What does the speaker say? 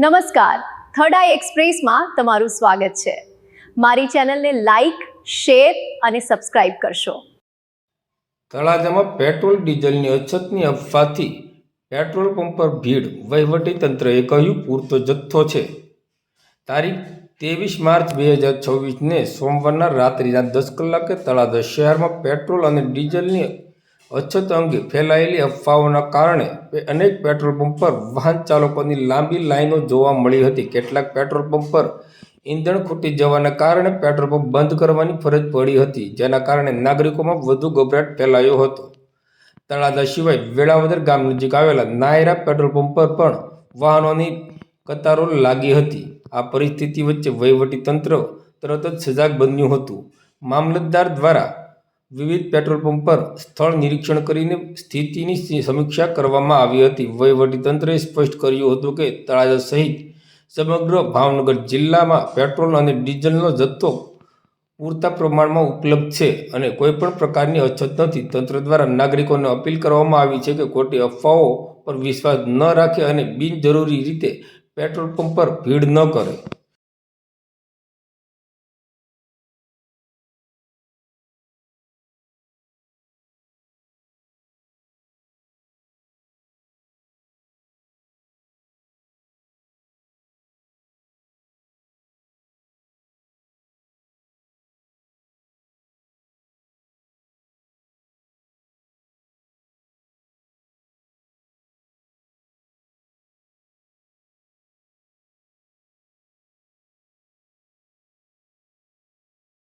નમસ્કાર, થર્ડ આઈ એક્સપ્રેસમાં તમારું સ્વાગત છે। મારી ચેનલને લાઈક, શેર અને સબસ્ક્રાઇબ કરશો। તળાજામાં પેટ્રોલ ડીઝલની અછતની અફવાથી પેટ્રોલ પંપ પર ભીડ, વહીવટીતંત્રએ કહ્યું પૂરતો જથ્થો છે। તારીખ 23 માર્ચ 2026ને સોમવારના રાત્રિના 10 કલાકે તળાજા શહેરમાં પેટ્રોલ અને ડીઝલની અછત અંગે ફેલાયેલી અફવાઓના કારણે અનેક પેટ્રોલ પંપ પર વાહન ચાલકોની લાંબી લાઈનો જોવા મળી હતી। કેટલાક પેટ્રોલ પંપ પર ઈંધણ ખૂટી જવાના કારણે પેટ્રોલ પંપ બંધ કરવાની ફરજ પડી હતી, જેના કારણે નાગરિકોમાં વધુ ગભરાટ ફેલાયો હતો। તળાજા સિવાય વેળાવદર ગામ નજીક આવેલા નાયરા પેટ્રોલ પંપ પર પણ વાહનોની કતારો લાગી હતી। આ પરિસ્થિતિ વચ્ચે વહીવટીતંત્ર તરત જ સજાગ બન્યું હતું। મામલતદાર દ્વારા વિવિધ પેટ્રોલ પંપ પર સ્થળ નિરીક્ષણ કરીને સ્થિતિની સમીક્ષા કરવામાં આવી હતી। વહીવટીતંત્રએ સ્પષ્ટ કર્યું હતું કે તળાજા સહિત સમગ્ર ભાવનગર જિલ્લામાં પેટ્રોલ અને ડીઝલનો જથ્થો પૂરતા પ્રમાણમાં ઉપલબ્ધ છે અને કોઈપણ પ્રકારની અછત નથી। તંત્ર દ્વારા નાગરિકોને અપીલ કરવામાં આવી છે કે ખોટી અફવાઓ પર વિશ્વાસ ન રાખે અને બિનજરૂરી રીતે પેટ્રોલ પંપ પર ભીડ ન કરે।